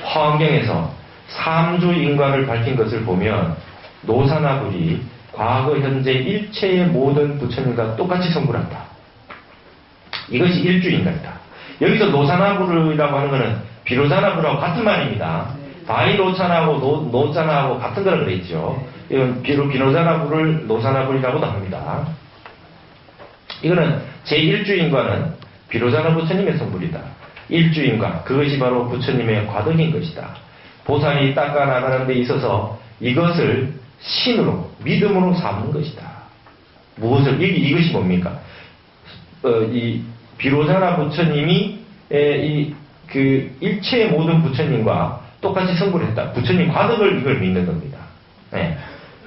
화엄경에서 삼주인과를 밝힌 것을 보면 노사나불이 과거 현재 일체의 모든 부처님과 똑같이 성불한다. 이것이 일주인과이다. 여기서 노사나불이라고 하는 것은 비로자나불하고 같은 말입니다. 바이로차나하고 노자나하고 같은 거라 그랬죠. 이건 비로자나불을 노사나불이라고도 합니다. 이거는 제1주인과는 비로자나 부처님의 성불이다. 일주인과, 그것이 바로 부처님의 과덕인 것이다. 보살이 닦아나가는 데 있어서 이것을 신으로, 믿음으로 삼는 것이다. 무엇을, 이것이 뭡니까? 이 비로자나 부처님이 일체의 모든 부처님과 똑같이 성불했다. 부처님 과덕을 이걸 믿는 겁니다. 네.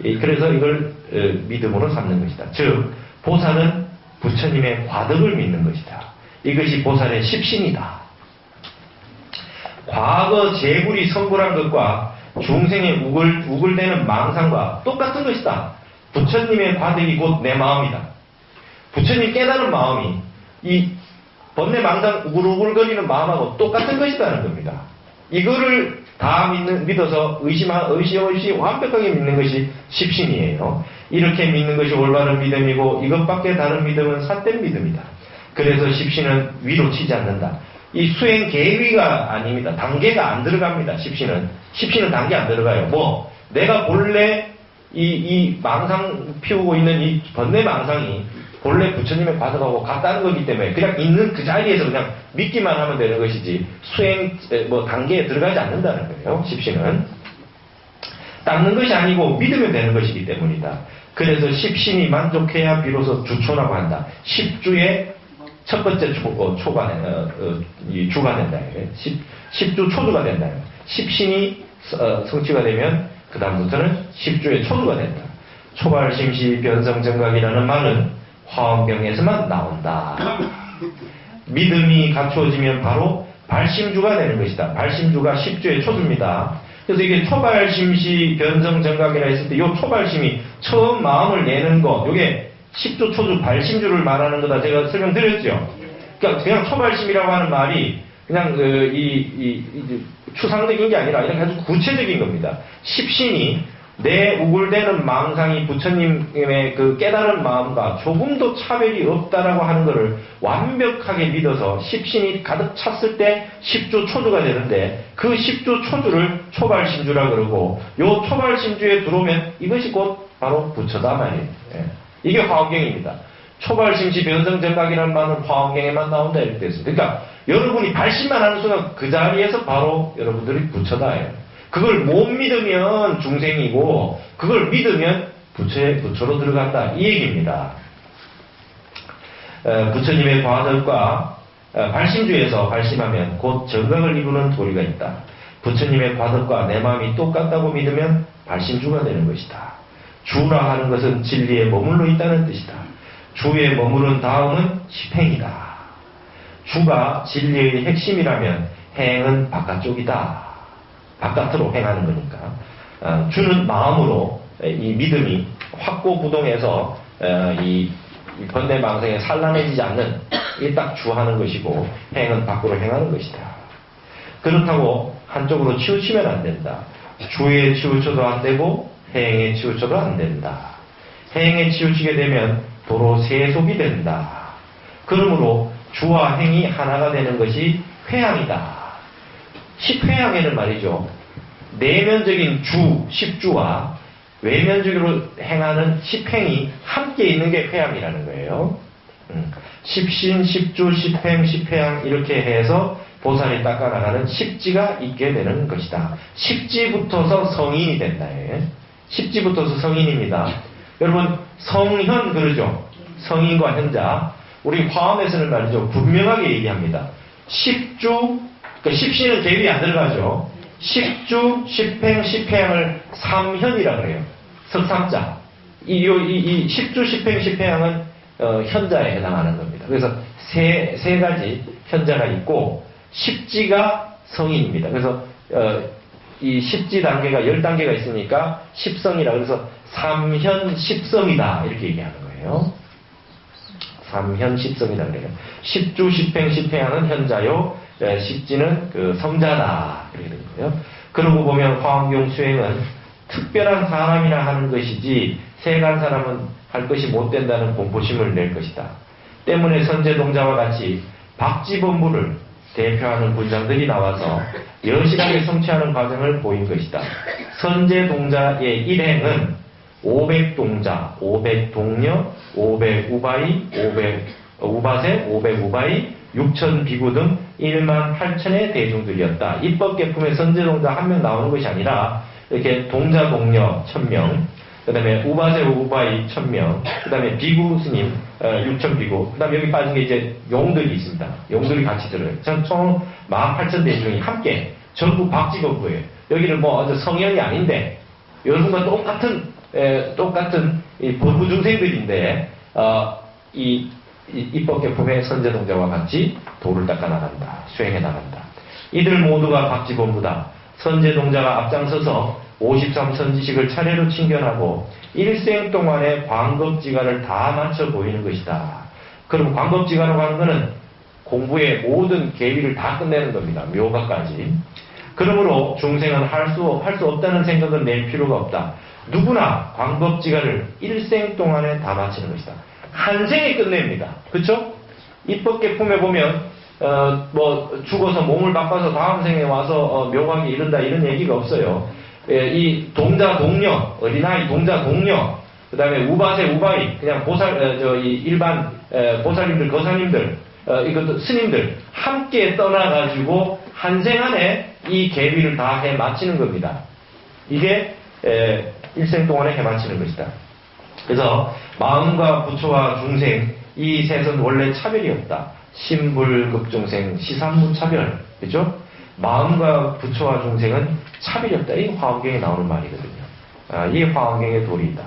그래서 이걸 믿음으로 삼는 것이다. 즉, 보살은 부처님의 과덕을 믿는 것이다. 이것이 보살의 십신이다. 과거 재불이 성불한 것과 중생의 우글대는 망상과 똑같은 것이다. 부처님의 과덕이 곧 내 마음이다. 부처님 깨달은 마음이 이 번뇌 망상 우글우글거리는 마음하고 똑같은 것이다는 겁니다. 이거를 다 믿어서 의심 없이 완벽하게 믿는 것이 십신이에요. 이렇게 믿는 것이 올바른 믿음이고 이것밖에 다른 믿음은 삿된 믿음이다. 그래서 십신은 위로 치지 않는다. 이 수행 계위가 아닙니다. 단계가 안 들어갑니다. 십신은 단계 안 들어가요. 내가 본래 이 망상 피우고 있는 이 번뇌 망상이 본래 부처님의 과덕하고 같다는 거기 때문에 그냥 있는 그 자리에서 그냥 믿기만 하면 되는 것이지 수행 단계에 들어가지 않는다는 거예요. 십신은 닦는 것이 아니고 믿으면 되는 것이기 때문이다. 그래서 십신이 만족해야 비로소 주초라고 한다. 십주의 첫 번째 주가 된다. 십주 초주가 된다. 십신이 성취가 되면 그 다음부터는 십주의 초주가 된다. 초발심시 변성정각이라는 말은 화엄경에서만 나온다. 믿음이 갖추어지면 바로 발심주가 되는 것이다. 발심주가 십주의 초주입니다. 그래서 이게 초발심시 변성정각이라 했을 때 이 초발심이 처음 마음을 내는 것, 이게 십주 초주 발심주를 말하는 거다 제가 설명드렸죠. 그러니까 그냥 초발심이라고 하는 말이 그냥 추상적인 게 아니라 이렇게 아주 구체적인 겁니다. 십신이 내 우글대는 망상이 부처님의 그 깨달은 마음과 조금도 차별이 없다라고 하는 것을 완벽하게 믿어서 십신이 가득 찼을 때 십주 초주가 되는데 그 십주 초주를 초발심주라 그러고 요 초발심주에 들어오면 이것이 곧 바로 부처다 말이에요. 이게 화엄경입니다. 초발심시 변성정각이라는 말은 화엄경에만 나온다 이렇게 됐습니다. 그러니까 여러분이 발심만 하는 순간 그 자리에서 바로 여러분들이 부처다예요. 그걸 못 믿으면 중생이고 그걸 믿으면 부처로 들어간다 이 얘기입니다. 부처님의 과덕과 발심주에서 발심하면 곧 정각을 이루는 도리가 있다. 부처님의 과덕과 내 마음이 똑같다고 믿으면 발심주가 되는 것이다. 주라 하는 것은 진리에 머물러 있다는 뜻이다. 주에 머무른 다음은 십행이다. 주가 진리의 핵심이라면 행은 바깥쪽이다. 바깥으로 행하는 거니까. 주는 마음으로 이 믿음이 확고부동해서 이 번뇌망상에 산란해지지 않는 이 딱 주하는 것이고 행은 밖으로 행하는 것이다. 그렇다고 한쪽으로 치우치면 안 된다. 주에 치우쳐도 안 되고 행에 치우쳐도 안 된다. 행에 치우치게 되면 도로 세속이 된다. 그러므로 주와 행이 하나가 되는 것이 회양이다. 십회양에는 말이죠. 내면적인 주, 십주와 외면적으로 행하는 십행이 함께 있는 게 회양이라는 거예요. 십신, 십주, 십행, 십회양 이렇게 해서 보살이 닦아나가는 십지가 있게 되는 것이다. 십지부터서 성인이 된다. 십지부터서 성인입니다. 여러분 성현 그러죠. 성인과 현자. 우리 화엄에서는 말이죠. 분명하게 얘기합니다. 십주, 그러니까 십신은 계획이 안 들어가죠. 십주, 십행, 십회양을 삼현이라 그래요. 석삼자. 이 십주, 십행, 십회양은 현자에 해당하는 겁니다. 그래서 세 가지 현자가 있고 십지가 성인입니다. 그래서 이 십지 단계가 10단계가 있으니까 십성이라 그래서 삼현 십성이다 이렇게 얘기하는 거예요. 삼현 십성이다 그래요. 십주, 십행, 십회양은 현자요. 십지는 그 성자다. 이렇게 된 거예요. 그러고 보면 화엄경 수행은 특별한 사람이나 하는 것이지 세간 사람은 할 것이 못 된다는 공포심을 낼 것이다. 때문에 선제동자와 같이 박지본부를 대표하는 군장들이 나와서 여실하게 성취하는 과정을 보인 것이다. 선제동자의 일행은 500동자, 500동녀, 500우바이, 500우바세, 500우바이, 6천 비구 등 1만 8천의 대중들이었다. 입법계품에 선제동자 한 명 나오는 것이 아니라 이렇게 동자, 동녀 1000명, 그 다음에 우바세, 우바이 1000명, 그 다음에 비구 스님 6천 비구, 그 다음에 여기 빠진 게 이제 용들이 있습니다. 용들이 같이 들어요. 총 18,000 대중이 함께 전부 박지법부예요. 여기는 뭐 성현이 아닌데 여러분과 똑같은 이 법부 중생들인데 이 입법계품의 선제동자와 같이 도를 닦아 나간다. 수행해 나간다. 이들 모두가 박지본부다. 선제동자가 앞장서서 53선지식을 차례로 칭견하고 일생 동안의 광겁지가를 다 마쳐 보이는 것이다. 그럼 광겁지가라고 하는 것은 공부의 모든 계비를 다 끝내는 겁니다. 묘가까지. 그러므로 중생은 할 수 없다는 생각은 낼 필요가 없다. 누구나 광겁지가를 일생 동안에 다 마치는 것이다. 한 생에 끝냅니다. 그렇죠? 입법계품에 보면 죽어서 몸을 바꿔서 다음 생에 와서 묘각에 이른다 이런 얘기가 없어요. 이 동자 동녀, 어린아이 동자 동녀, 그 다음에 우바세 우바이, 그냥 일반 보살님들, 거사님들, 이것도 스님들 함께 떠나가지고 한 생 안에 이 계비를 다 해 마치는 겁니다. 이게 일생 동안에 해 마치는 것이다. 그래서 마음과 부처와 중생 이 셋은 원래 차별이 없다. 신불급중생 시삼무차별, 그죠? 마음과 부처와 중생은 차별이 없다. 이 화엄경에 나오는 말이거든요. 이게 화엄경의 도리이다.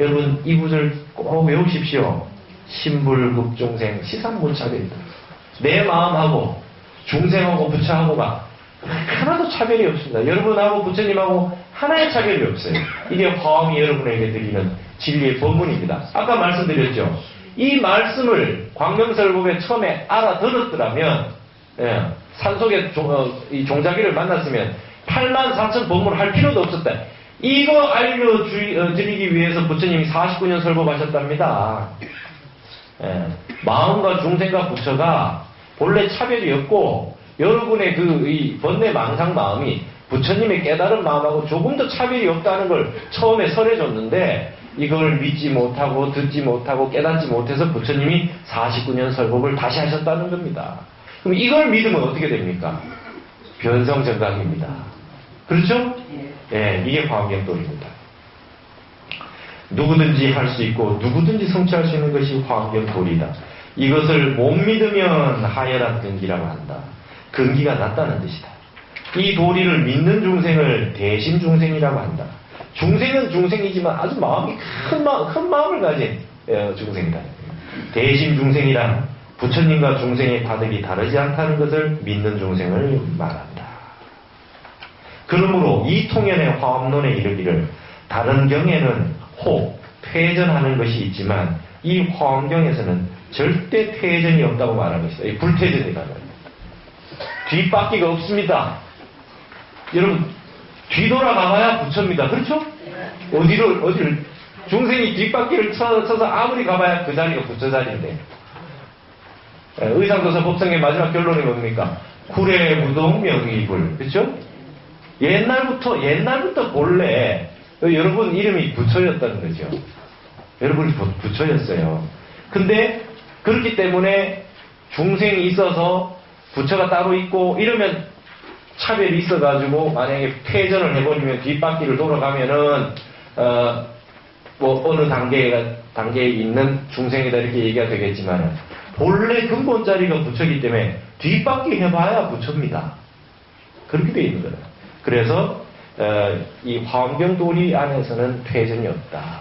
여러분 이 구절 꼭 외우십시오. 신불급중생 시삼무차별이다. 내 마음하고 중생하고 부처하고가 하나도 차별이 없습니다. 여러분하고 부처님하고 하나의 차별이 없어요. 이게 화엄이 여러분에게 드리는 진리의 법문입니다. 아까 말씀드렸죠. 이 말씀을 광명설법에 처음에 알아들었더라면 산속에 이 종자기를 만났으면 84,000 법문을 할 필요도 없었다. 이거 알려드리기 위해서 부처님이 49년 설법하셨답니다. 마음과 중생과 부처가 본래 차별이 없고 여러분의 이 번뇌 망상 마음이 부처님의 깨달은 마음하고 조금 더 차별이 없다는 걸 처음에 설해줬는데 이걸 믿지 못하고 듣지 못하고 깨닫지 못해서 부처님이 49년 설법을 다시 하셨다는 겁니다. 그럼 이걸 믿으면 어떻게 됩니까? 변성정각입니다. 그렇죠? 이게 화엄경도리입니다. 누구든지 할 수 있고 누구든지 성취할 수 있는 것이 화엄경도리이다. 이것을 못 믿으면 하열한 근기라고 한다. 근기가 낮다는 뜻이다. 이 도리를 믿는 중생을 대심중생이라고 한다. 중생은 중생이지만 아주 마음이 큰 마음을 가진 중생이다. 대심중생이란 부처님과 중생의 바득이 다르지 않다는 것을 믿는 중생을 말한다. 그러므로 이 통연의 화엄론에 이르기를 다른 경에는 혹 퇴전하는 것이 있지만 이 화엄경에서는 절대 퇴전이 없다고 말하는 것이다. 이 불퇴전이라는 겁니다. 뒷바퀴가 없습니다. 여러분 뒤돌아가봐야 부처입니다. 그렇죠? 어디를 중생이 뒷바퀴를 쳐서 아무리 가봐야 그 자리가 부처 자리인데 의상도사 법성의 마지막 결론이 뭡니까? 구례무동 명의불. 그렇죠? 옛날부터 본래 여러분 이름이 부처였다는 거죠. 여러분이 부처였어요. 근데 그렇기 때문에 중생이 있어서 부처가 따로 있고 이러면 차별이 있어가지고 만약에 퇴전을 해버리면 뒷바퀴를 돌아가면은 어느 단계에 있는 중생이다 이렇게 얘기가 되겠지만 본래 근본 자리가 부처이기 때문에 뒷바퀴 해봐야 부처입니다. 그렇게 되어 있는 거예요. 그래서 이 화엄경 도리 안에서는 퇴전이 없다.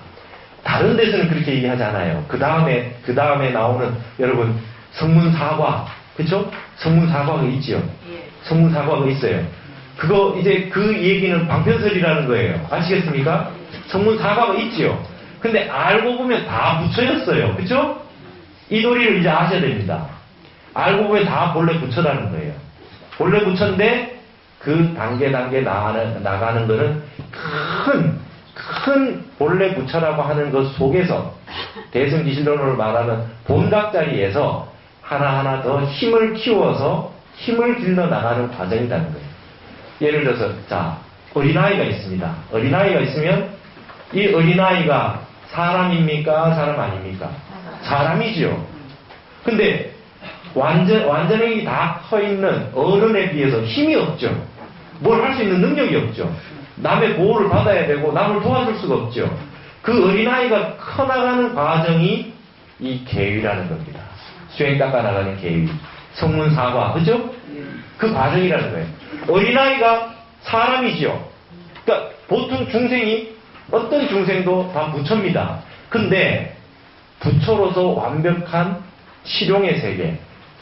다른 데서는 그렇게 얘기하지 않아요. 그 다음에 나오는 여러분 성문사과, 그렇죠? 성문사과가 있지요. 성문사과가 있어요. 그거 이제 그 얘기는 방편설이라는 거예요. 아시겠습니까? 성문사과가 있지요. 근데 알고 보면 다 부처였어요. 그렇죠? 이 도리를 이제 아셔야 됩니다. 알고 보면 다 본래 부처라는 거예요. 본래 부처인데 그 단계 나가는 거는 큰 본래 부처라고 하는 것 속에서 대승기실론을 말하는 본각 자리에서 하나하나 더 힘을 키워서 힘을 길러 나가는 과정이라는 거예요. 예를 들어서 자 어린아이가 있습니다. 어린아이가 있으면 이 어린아이가 사람입니까? 사람 아닙니까? 사람이지요. 근데 완전히 다 커있는 어른에 비해서 힘이 없죠. 뭘 할 수 있는 능력이 없죠. 남의 보호를 받아야 되고 남을 도와줄 수가 없죠. 그 어린아이가 커나가는 과정이 이 계위라는 겁니다. 수행 닦아나가는 계위. 성문사과, 그죠? 그 과정이라는 거예요. 어린아이가 사람이지요. 그러니까 보통 중생이 어떤 중생도 다 부처입니다. 근데 부처로서 완벽한 실용의 세계,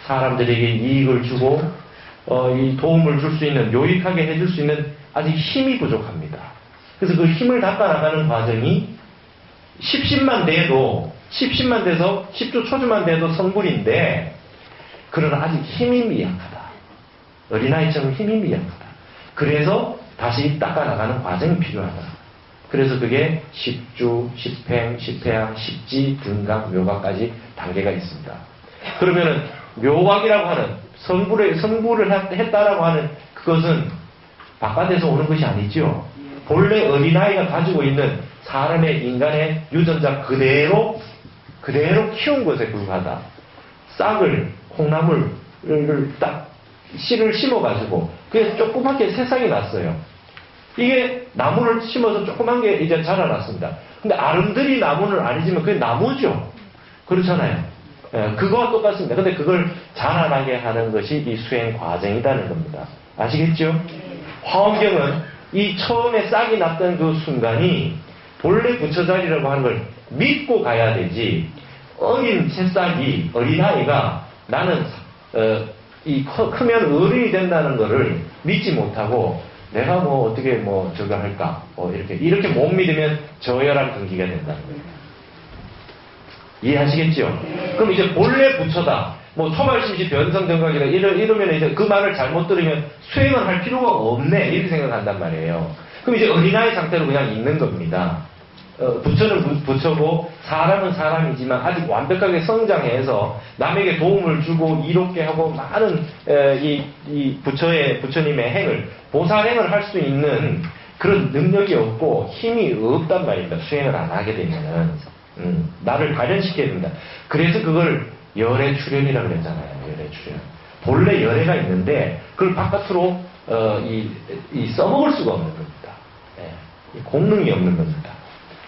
사람들에게 이익을 주고 이 도움을 줄 수 있는, 요익하게 해줄 수 있는 아직 힘이 부족합니다. 그래서 그 힘을 닦아나가는 과정이 10심만 돼서 10조 초주만 돼도 성불인데 그러나 아직 힘이 미약하다. 어린아이처럼 힘이 미약하다. 그래서 다시 닦아나가는 과정이 필요하다. 그래서 그게 10주, 10행, 10회양, 10지, 등각, 묘각까지 단계가 있습니다. 그러면은 묘각이라고 하는 성불을 했다라고 하는 그것은 바깥에서 오는 것이 아니죠. 본래 어린아이가 가지고 있는 사람의 인간의 유전자 그대로 키운 것에 불과하다. 싹을, 콩나물을 딱 씨를 심어가지고 그게 조그맣게 새싹이 났어요. 이게 나무를 심어서 조그만 게 이제 자라났습니다. 근데 아름드리 나무는 아니지만 그게 나무죠. 그렇잖아요. 그거와 똑같습니다. 근데 그걸 자라나게 하는 것이 이 수행 과정이라는 겁니다. 아시겠죠? 화엄경은 이 처음에 싹이 났던 그 순간이 본래 부처자리라고 하는 걸 믿고 가야 되지, 어린 새싹이, 어린아이가 나는 크면 어른이 된다는 거를 믿지 못하고 내가 뭐 어떻게 뭐 저거 할까 이렇게 못 믿으면 저혈압 금기가 된다는 거예요. 이해하시겠죠? 그럼 이제 본래 부처다, 뭐 초발심시 변성정각이다 이러면 이제 그 말을 잘못 들으면 수행을 할 필요가 없네 이렇게 생각한단 말이에요. 그럼 이제 어린아이 상태로 그냥 있는 겁니다. 부처는 부처고 사람은 사람이지만 아직 완벽하게 성장해서 남에게 도움을 주고 이롭게 하고 많은 이 부처님의 행을, 보살행을 할 수 있는 그런 능력이 없고 힘이 없단 말입니다. 수행을 안 하게 되면은 나를 발현시켜야 됩니다. 그래서 그걸 열애 출현이라고 그랬잖아요. 열애 출현. 본래 열애가 있는데 그걸 바깥으로 써먹을 수가 없는 겁니다. 공능이 없는 겁니다.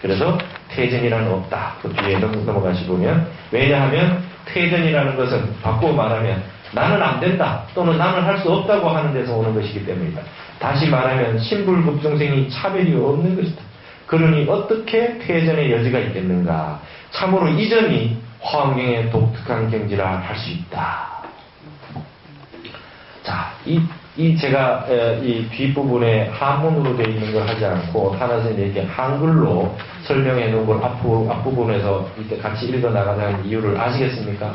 그래서 퇴전이라는 없다. 그 뒤에 넘어가시보면, 왜냐하면 퇴전이라는 것은 바꾸어 말하면 나는 안 된다 또는 나는 할 수 없다고 하는 데서 오는 것이기 때문이다. 다시 말하면 신불급중생이 차별이 없는 것이다. 그러니 어떻게 퇴전의 여지가 있겠는가. 참으로 이 점이 화엄경의 독특한 경지라 할 수 있다. 자, 제가 이 뒷부분에 한문으로 되어 있는 걸 하지 않고 하나씩 이렇게 한글로 설명해 놓은 걸 앞부분에서 이렇게 같이 읽어 나가자는 이유를 아시겠습니까?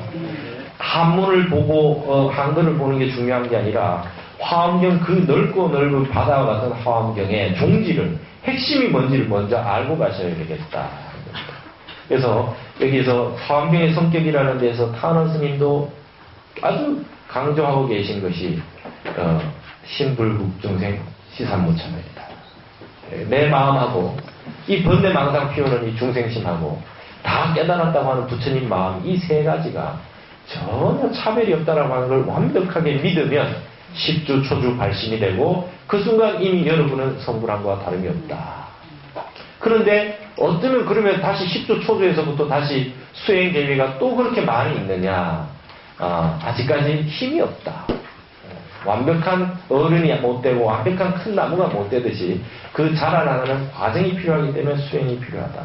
한문을 보고 한글을 보는 게 중요한 게 아니라 화엄경, 그 넓고 넓은 바다와 같은 화엄경의 종지를, 핵심이 뭔지를 먼저 알고 가셔야 되겠다. 그래서 여기서 화엄경의 성격이라는 데서 탄원 스님도 아주 강조하고 계신 것이 신불국중생 시산무참입니다. 내 마음하고 이 번뇌망상 피우는 이 중생심하고 다 깨달았다고 하는 부처님 마음, 이 세 가지가 전혀 차별이 없다라고 하는 걸 완벽하게 믿으면 10주 초주 발심이 되고 그 순간 이미 여러분은 성불한 것과 다름이 없다. 그런데 어쩌면 그러면 다시 10주 초주에서부터 다시 수행 계획가 또 그렇게 많이 있느냐? 아직까지 힘이 없다. 완벽한 어른이 못 되고 완벽한 큰 나무가 못 되듯이 그 자라나가는 과정이 필요하기 때문에 수행이 필요하다.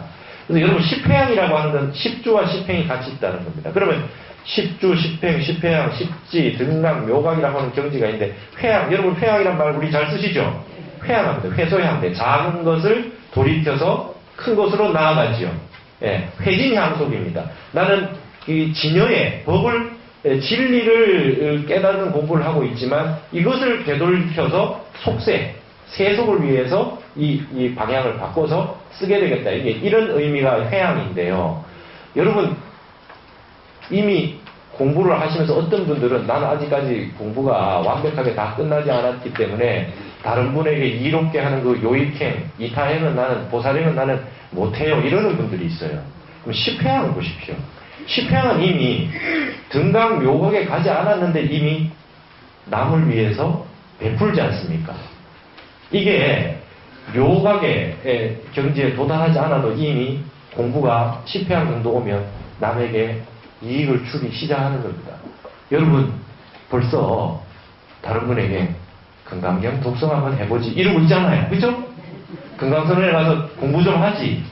그래서 여러분 10회양이라고 하는 건 10주와 10행이 같이 있다는 겁니다. 그러면 10주, 10행, 10회양, 10지, 등락, 묘각이라고 하는 경지가 있는데 회양, 여러분 회양이란 말 우리 잘 쓰시죠? 회양합니다. 회소향대. 작은 것을 돌이켜서 큰 것으로 나아가지요. 예, 회진향속입니다. 나는 이 진여의 법을 진리를 깨닫는 공부를 하고 있지만 이것을 되돌려서 속세, 세속을 위해서 이 방향을 바꿔서 쓰게 되겠다. 이게 이런 의미가 회양인데요. 여러분 이미 공부를 하시면서 어떤 분들은 나는 아직까지 공부가 완벽하게 다 끝나지 않았기 때문에 다른 분에게 이롭게 하는 그 요익행, 이타행은 나는, 보살행은 나는 못해요. 이러는 분들이 있어요. 그럼 10회항을 보십시오. 10회항은 이미 등강묘각에 가지 않았는데 이미 남을 위해서 베풀지 않습니까? 이게 묘각의 경지에 도달하지 않아도 이미 공부가 10회항 정도 오면 남에게 이익을 주기 시작하는 겁니다. 여러분 벌써 다른 분에게 금강경 독서 한번 해보지 이러고 있잖아요. 그죠? 금강선언에 가서 공부 좀 하지.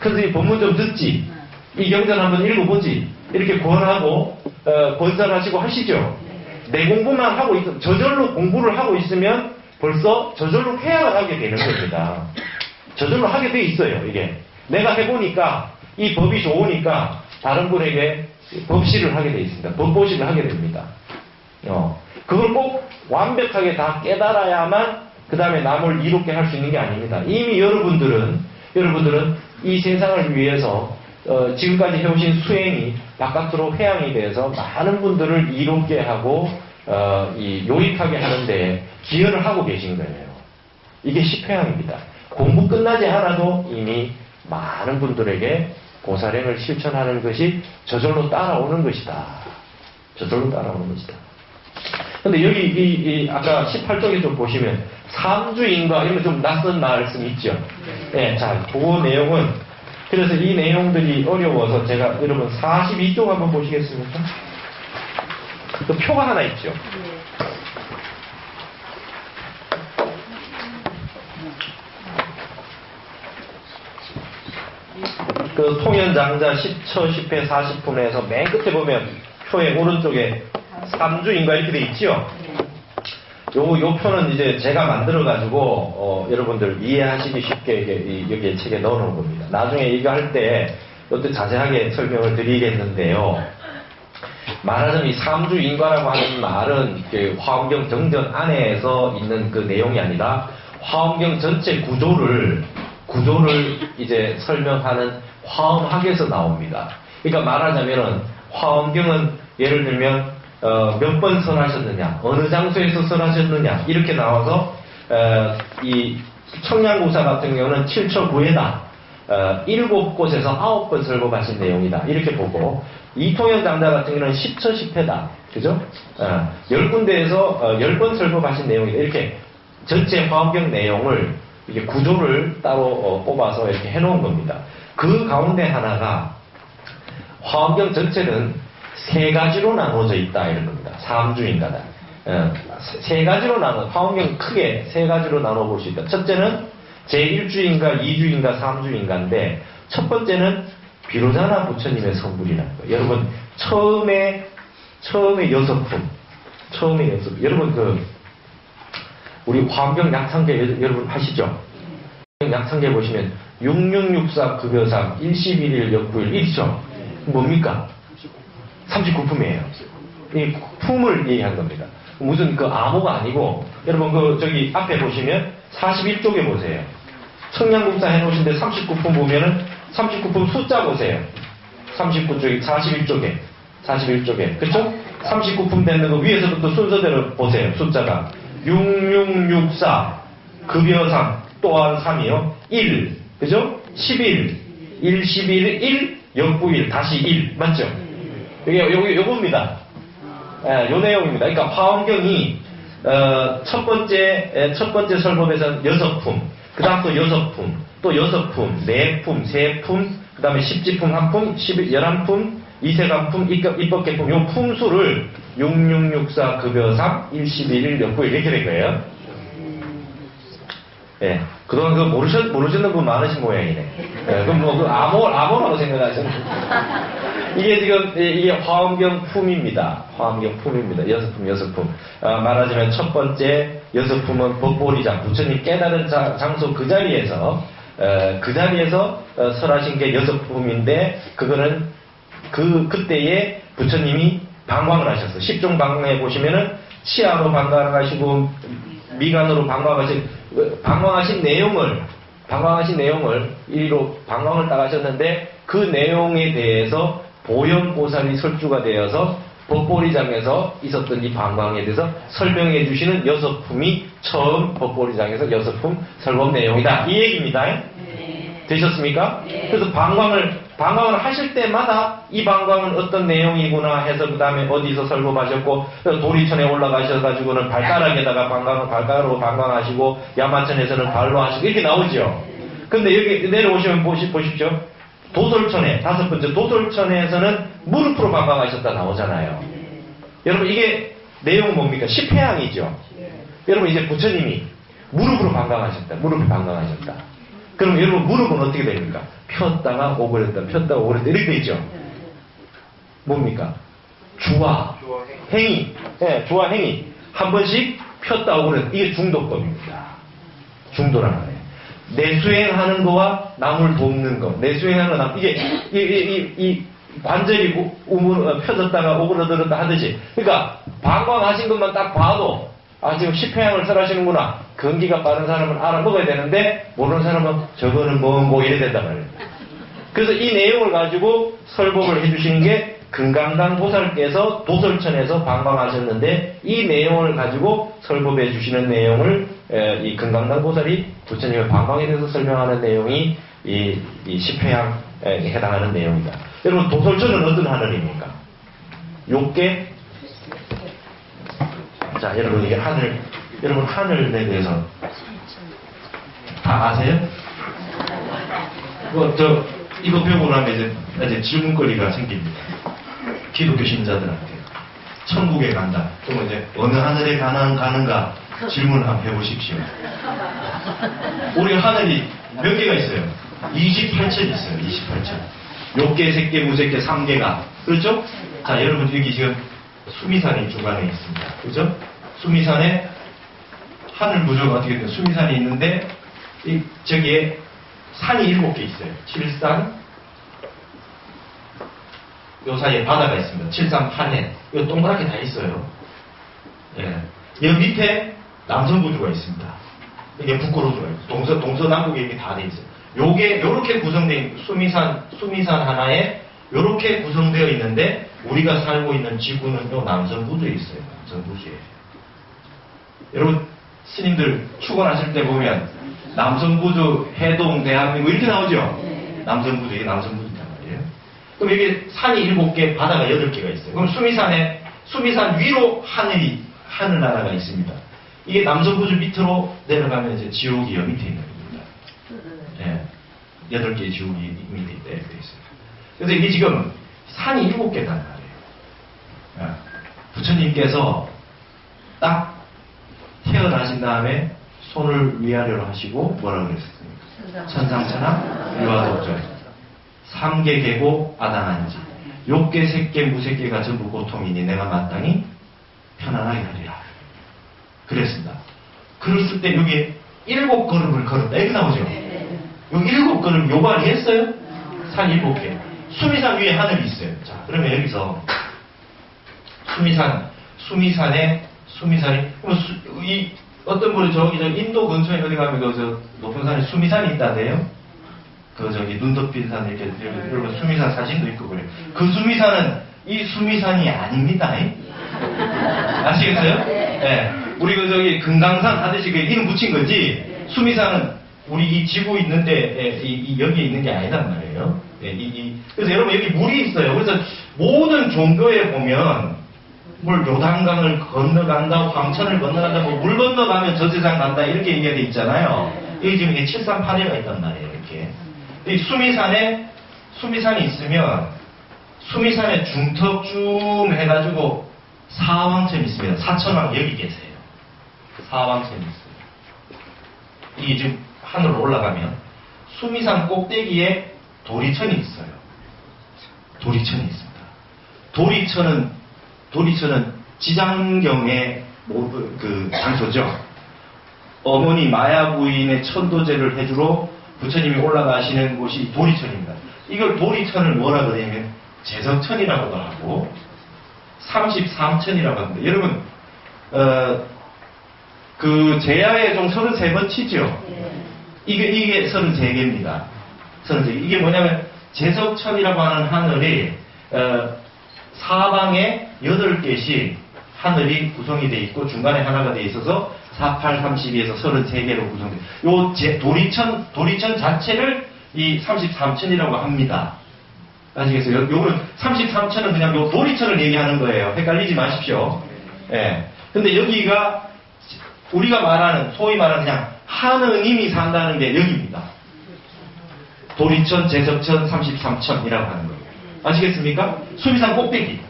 큰스님 본문 좀 듣지. 이 경전 한번 읽어보지. 이렇게 권하고 권선하시고 하시죠. 내 공부만 하고 저절로 공부를 하고 있으면 벌써 저절로 회양을 하게 되는 겁니다. 저절로 하게 돼 있어요. 이게 내가 해보니까 이 법이 좋으니까 다른 분에게 법시를 하게 돼 있습니다. 법보시를 하게 됩니다. 그걸 꼭 완벽하게 다 깨달아야만 그 다음에 남을 이롭게 할 수 있는 게 아닙니다. 이미 여러분들은 이 세상을 위해서 지금까지 해오신 수행이 바깥으로 회양이 돼서 많은 분들을 이롭게 하고 요익하게 하는데 기여를 하고 계신 거예요. 이게 10회양입니다. 공부 끝나지 않아도 이미 많은 분들에게 보살행을 실천하는 것이 저절로 따라오는 것이다. 저절로 따라오는 것이다. 근데 여기 아까 18쪽에 좀 보시면 삼주인과 이런 좀 낯선 말씀 있죠. 네, 자, 그 내용은 그래서 이 내용들이 어려워서 제가 여러분 42쪽 한번 보시겠습니까? 그 표가 하나 있죠. 그 통연장자 10처 10회 40분에서 맨 끝에 보면 표의 오른쪽에 삼주인과 이렇게 돼 있죠. 요 표는 이제 제가 만들어가지고 여러분들 이해하시기 쉽게 여기 책에 넣어놓은 겁니다. 나중에 이거 할 때 이것도 자세하게 설명을 드리겠는데요. 말하자면 이 삼주인과라고 하는 말은 그 화엄경 정전 안에서 있는 그 내용이 아니라 화엄경 전체 구조를 이제 설명하는 화엄학에서 나옵니다. 그러니까 말하자면은 화엄경은 예를 들면 몇 번 설하셨느냐, 어느 장소에서 설하셨느냐 이렇게 나와서 이 청량고사 같은 경우는 7처 9회다. 7곳에서 9번 설법하신 내용이다. 이렇게 보고 이통연장자 같은 경우는 10처 10회다. 그죠? 10군데에서 10번 설법하신 내용이다. 이렇게 전체 화엄경 내용을 이게 구조를 따로 뽑아서 이렇게 해놓은 겁니다. 그 가운데 하나가 화엄경 전체는 세 가지로 나눠져 있다 이런 겁니다. 삼주인가다. 세 가지로 화엄경 크게 세 가지로 나눠볼 수 있다. 첫째는 제1주인가, 2주인가, 3주인가인데 첫 번째는 비로자나 부처님의 성불이라는 거예요. 여러분 처음에 6품. 여러분 우리 화엄경 약상계 여러분 하시죠? 약상계 보시면 6664 급여상 111일 역부일 있죠? 뭡니까? 39품이에요. 이 품을 얘기한 겁니다. 무슨 그 암호가 아니고 여러분 저기 앞에 보시면 41쪽에 보세요. 청량국사 해놓으신데 39품 보면은 39품 숫자 보세요. 39쪽에 41쪽에 그쵸? 39품 되는 거 위에서부터 순서대로 보세요. 숫자가 6664 급여상 또한 3이요. 1 그죠? 11 1 11 1 역부일 다시 1 맞죠? 요겁니다. 요 내용입니다. 그러니까 화엄경이 첫 번째 설법에서는 6품, 그 다음 또 6품, 또 6품, 4품, 3품, 그 다음에 10지품 1품, 11품, 이세간품, 입법계품, 요 품수를 6664 급여상 111일 역부일 이렇게 된 거예요. 예. 그동안 그거 모르시는 분 많으신 모양이네. 예. 그럼 그 암호라고 생각하시는. 이게 지금, 이게 화엄경 품입니다. 화엄경 품입니다. 6품. 말하자면 첫 번째 6품은 법보리장, 부처님 깨달은 장소 그 자리에서 설하신 게 6품인데, 그거는 그때에 부처님이 방광을 하셨어. 10종 방광에 보시면은 치아로 방광하시고 미간으로 방광하신 내용을 이로 방광을 딱 하셨는데 그 내용에 대해서 보현보살이 설주가 되어서 법보리장에서 있었던 이 방광에 대해서 설명해 주시는 6품이 처음 법보리장에서 6품 설법 내용이다. 이 얘기입니다. 네. 되셨습니까? 네. 그래서 방광을 하실 때마다 이 방광은 어떤 내용이구나 해서 그 다음에 어디서 설법하셨고 도리천에 올라가셔가지고는 발가락에다가 발가락으로 방광하시고 야마천에서는 발로 하시고 이렇게 나오죠. 근데 여기 내려오시면 보십시오. 도솔천에 5번째 도솔천에서는 무릎으로 방광하셨다 나오잖아요. 여러분 이게 내용은 뭡니까? 십회양이죠. 여러분 이제 부처님이 무릎으로 방광하셨다. 그럼 여러분 무릎은 어떻게 됩니까? 폈다가 오그렸다 이렇게 되죠. 뭡니까? 주와 행위. 네, 주와 행위. 한 번씩 폈다 오그렸다. 이게 중도법입니다. 중도라는 거예요. 내수행하는 거와 남을 돕는 거. 내수행하는 거, 이게, 이 관절이 펴졌다가 오그러들었다 하듯이. 그러니까, 방광하신 것만 딱 봐도, 지금 10회양을 설하시는구나. 근기가 빠른 사람은 알아먹어야 되는데, 모르는 사람은 저거는 뭐 이래야 된단 말이에요. 그래서 이 내용을 가지고 설법을 해주시는 게 금강당 보살께서 도솔천에서 방광하셨는데, 이 내용을 가지고 설법해 주시는 내용을 이 금강당 보살이 부처님의 방광에 대해서 설명하는 내용이 이 10회양에 해당하는 내용이다. 여러분 도솔천은 어떤 하늘입니까? 욕계? 자 여러분 이게 여러분 하늘에 대해서 다 아세요? 이거 배우고 나면 이제 질문거리가 생깁니다. 기독교 신자들한테 천국에 간다. 그러면 이제 어느 하늘에 가는가 질문을 한번 해보십시오. 우리 하늘이 몇 개가 있어요? 28천 있어요. 28천. 욕계, 색계, 무색계, 3개가. 그렇죠? 자, 여러분 여기 지금 수미산이 중간에 있습니다. 그렇죠? 수미산에 하늘 구조가 어떻게 돼요? 수미산이 있는데 저기에 산이 7개 있어요. 칠산, 요 사이에 바다가 있습니다. 칠산, 판해. 이거 동그랗게 다 있어요. 예. 여기 밑에 남성구조가 있습니다. 이게 북구로조가 있어요. 동서남북에 이게 다 돼 있어요. 요게 요렇게 구성된 수미산 하나에 요렇게 구성되어 있는데 우리가 살고 있는 지구는 요 남성구조에 있어요. 남성구조에. 여러분 스님들 축원하실 때 보면 남성구조 해동 대한민국 이렇게 나오죠. 남성구조 이게 남성구조란 말이에요. 그럼 여기 산이 7개, 바다가 8개가 있어요. 그럼 수미산 위로 하늘나라가 있습니다. 이게 남성구조 밑으로 내려가면 이제 지옥이 여 밑에 있는 겁니다. 예. 8개의 지옥이 밑에 있다 이렇게 있어요. 그래서 이게 지금 산이 7개단 말이에요. 예. 부처님께서 딱 태어나신 다음에 손을 위아래로 하시고 뭐라고 그랬습니까? 천상천하 유아독전 3개 계고 아당한지 욕계 색계 무색계가 전부 고통이니 내가 마땅히 편안하게 하리라 그랬습니다. 그랬을 때 여기 7걸음을 걸었다 이렇게 나오죠. 여기 7걸음 요발이 했어요. 산 7개. 수미산 위에 하늘이 있어요. 자 그러면 여기서 수미산이 어떤 분이 저기 인도 근처에 어디 가면 저 높은 산에 수미산이 있다대요. 저기 눈 덮인 산 이렇게 여러분 수미산 사진도 있고 그래요. 그 수미산은 이 수미산이 아닙니다. 아시겠어요? 네. 우리 저기 금강산 하듯이 이름 붙인 거지. 수미산은 우리 이 지구 있는데 여기에 있는 게 아니란 말이에요. 그래서 여러분 여기 물이 있어요. 그래서 모든 종교에 보면 요단강을 건너간다, 광천을 건너간다, 물 건너가면 저 세상 간다 이렇게 얘기가 돼 있잖아요. 여기 지금 이게 738회가 있단 말이에요. 이렇게. 이 수미산이 있으면 수미산에 중턱쯤 해가지고 사왕천이 있습니다. 사천왕 여기 계세요. 사왕천이 있어요. 이게 지금 하늘로 올라가면 수미산 꼭대기에 도리천이 있어요. 도리천이 있습니다. 도리천은 지장경의 장소죠. 어머니 마야 부인의 천도제를 해주러 부처님이 올라가시는 곳이 도리천입니다. 이걸 도리천을 뭐라 그러냐면 제석천이라고도 하고 33천이라고 합니다. 여러분, 그 제야의 종 33번 치죠? 이게 33개입니다. 33개. 이게 뭐냐면 제석천이라고 하는 하늘이 사방에 8개씩 하늘이 구성이 되어 있고 중간에 하나가 되어 있어서 4, 8, 32에서 33개로 구성돼요. 요 도리천 자체를 이 33천이라고 합니다. 아시겠어요? 요거는 33천은 그냥 요 도리천을 얘기하는 거예요. 헷갈리지 마십시오. 예. 근데 여기가 우리가 말하는, 소위 말하는 그냥 하느님이 산다는 게 여기입니다. 도리천, 제석천, 33천이라고 하는 거예요. 아시겠습니까? 수미산 꼭대기.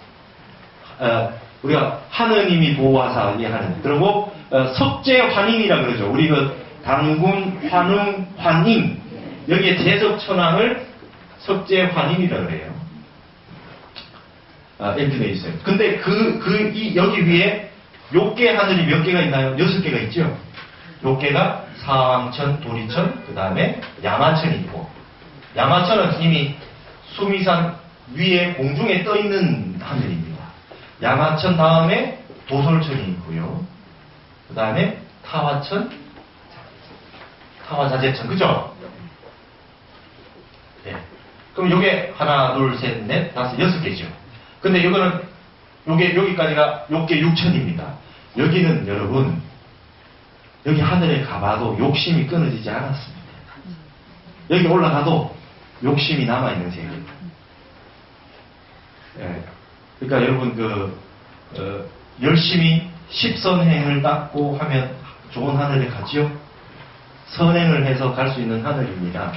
우리가 하느님이 보호하사 하는. 그리고 석재환인이라 그러죠. 우리 그 당군, 환웅, 환인. 여기에 제석천왕을 석재환인이라 그래요. 이렇게 되어 있어요. 근데 여기 위에 욕계 하늘이 몇 개가 있나요? 6개가 있죠. 욕계가 사왕천, 도리천, 그 다음에 야마천이 있고, 야마천은 이미 수미산 위에 공중에 떠 있는 하늘입니다. 야마천 다음에 도솔천이 있고요. 그 다음에 타화천, 타화자재천, 그죠? 네. 그럼 요게 하나, 둘, 셋, 넷, 다섯, 6개죠. 근데 이거는 여기까지가 욕계 6천입니다. 여기는 여러분, 여기 하늘에 가봐도 욕심이 끊어지지 않았습니다. 여기 올라가도 욕심이 남아있는 세계입니다. 예. 그러니까 여러분 열심히 십선행을 닦고 하면 좋은 하늘에 가지요. 선행을 해서 갈 수 있는 하늘입니다.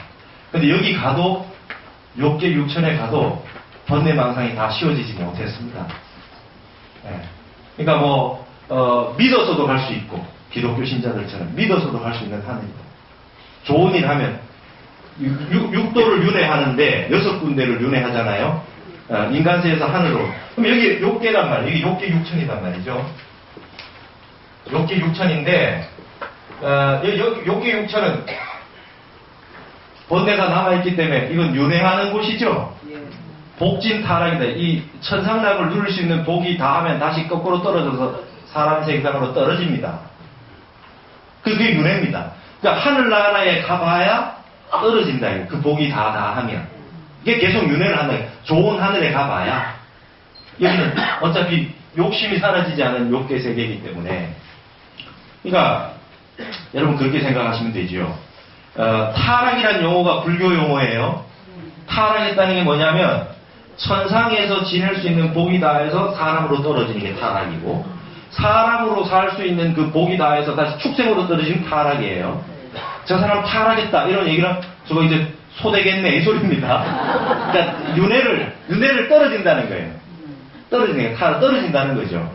근데 여기 가도 욕계 6천에 가도 번뇌망상이 다 씌워지지 못했습니다. 예. 그러니까 믿어서도 갈 수 있고, 기독교 신자들처럼 믿어서도 갈 수 있는 하늘이다. 좋은 일 하면, 육도를 윤회하는데 6군데를 윤회하잖아요. 인간세에서 하늘로. 그럼 여기 욕계란 말이에요. 여기 욕계 6천이란 말이죠. 욕계 6천인데, 욕계 6천은 번뇌가 남아있기 때문에 이건 윤회하는 곳이죠. 복진 타락이다. 이 천상락을 누릴 수 있는 복이 다하면 다시 거꾸로 떨어져서 사람 세상으로 떨어집니다. 그게 윤회입니다. 그러니까 하늘나라에 가봐야 떨어진다. 그 복이 다하면. 이게 계속 윤회를 한다. 좋은 하늘에 가봐야. 여기는 어차피 욕심이 사라지지 않은 욕계 세계이기 때문에. 그러니까 여러분 그렇게 생각하시면 되죠. 타락이란 용어가 불교 용어예요. 타락했다는 게 뭐냐면 천상에서 지낼 수 있는 복이 다해서 사람으로 떨어지는 게 타락이고, 사람으로 살 수 있는 그 복이 다해서 다시 축생으로 떨어지는 타락이에요. 저 사람 타락했다 이런 얘기는 저거 이제 소되겠네 이 소리입니다. 그러니까 윤회를 떨어진다는 거예요. 떨어지는 게 떨어진다는 거죠.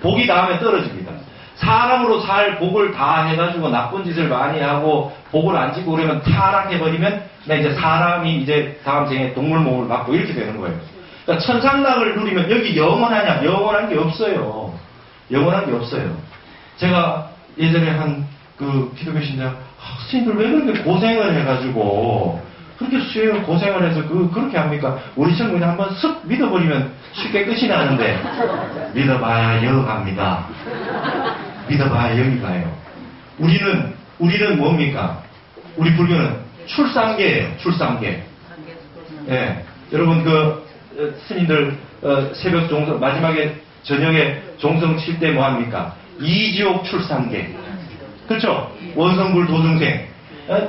복이 다하면 떨어집니다. 사람으로 살 복을 다 해가지고 나쁜 짓을 많이 하고 복을 안 지고 그러면 타락해버리면 이제 사람이 이제 다음 생에 동물 몸을 받고 이렇게 되는 거예요. 그러니까 천상락을 누리면 여기 영원하냐? 영원한 게 없어요. 영원한 게 없어요. 제가 예전에 한 그 기독교 신자 스님들 왜 그렇게 고생을 해가지고 그렇게 수행을 고생을 해서 그렇게 합니까? 우리처럼 그냥 한번 쓱 믿어버리면 쉽게 끝이 나는데 믿어봐야 영 갑니다. 믿어봐야 영이 가요. 우리는 뭡니까? 우리 불교는 출상계예요. 출상계. 예. 여러분 스님들 새벽 종성 마지막에 저녁에 종성 칠 때 뭐 합니까? 이지옥 출상계. 그렇죠? 원성불 도중생.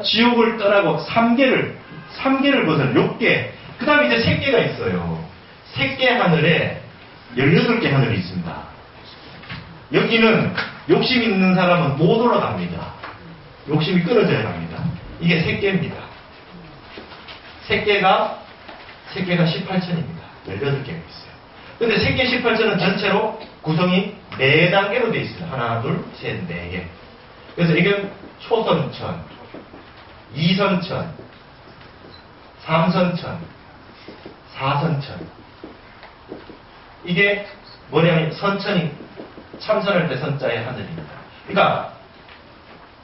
지옥을 떠나고 3계를 벗어나 6계. 그 다음에 이제 3계가 있어요. 3계 하늘에 18개 하늘이 있습니다. 여기는 욕심 있는 사람은 못 올라갑니다. 욕심이 끊어져야 합니다. 이게 3계입니다. 3계가 18천입니다. 18개가 있어요. 근데 3계 18천은 전체로 구성이 4단계로 되어 있습니다. 하나, 둘, 셋, 4개. 그래서 이게 초선천, 이선천, 삼선천, 사선천. 이게 뭐냐면 선천이 참선할 때 선자의 하늘입니다. 그러니까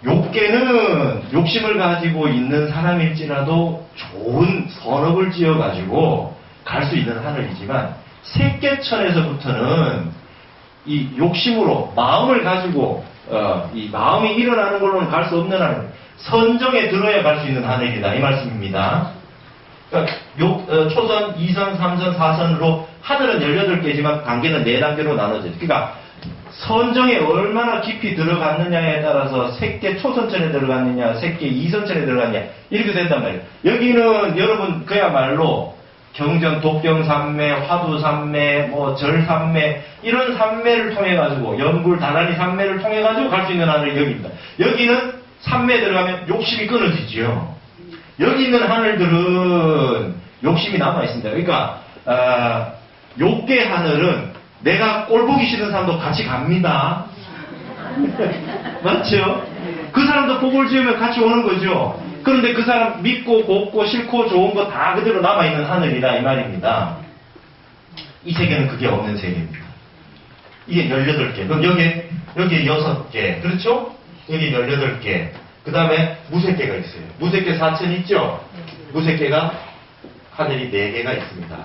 욕계는 욕심을 가지고 있는 사람일지라도 좋은 선업을 지어가지고 갈 수 있는 하늘이지만 색계천에서부터는 이 욕심으로 마음을 가지고 이 마음이 일어나는 걸로는 갈 수 없는 하늘, 선정에 들어야 갈 수 있는 하늘이다 이 말씀입니다. 그러니까 초선, 2선, 3선, 4선으로 하늘은 18개지만 단계는 4단계로 나눠져요. 그러니까 선정에 얼마나 깊이 들어갔느냐에 따라서 색계 초선천에 들어갔느냐, 색계 2선천에 들어갔느냐 이렇게 된단 말이에요. 여기는 여러분 그야말로 경전, 독경 산매, 화두 산매, 뭐 절 산매 이런 산매를 통해 가지고 연불, 다라니 산매를 통해 가지고 갈 수 있는 하늘이 여기입니다. 여기는 산매에 들어가면 욕심이 끊어지죠. 여기 있는 하늘들은 욕심이 남아 있습니다. 그러니까 욕계 하늘은 내가 꼴 보기 싫은 사람도 같이 갑니다. 맞죠? 그 사람도 복을 지으면 같이 오는 거죠. 그런데 그 사람 믿고 곱고 싫고 좋은 거 다 그대로 남아있는 하늘이다 이 말입니다. 이 세계는 그게 없는 세계입니다. 이게 18개. 그럼 여기에 6개. 그렇죠? 여기 18개. 그 다음에 무색계가 있어요. 무색계 4천 있죠? 무색계가 하늘이 4개가 있습니다.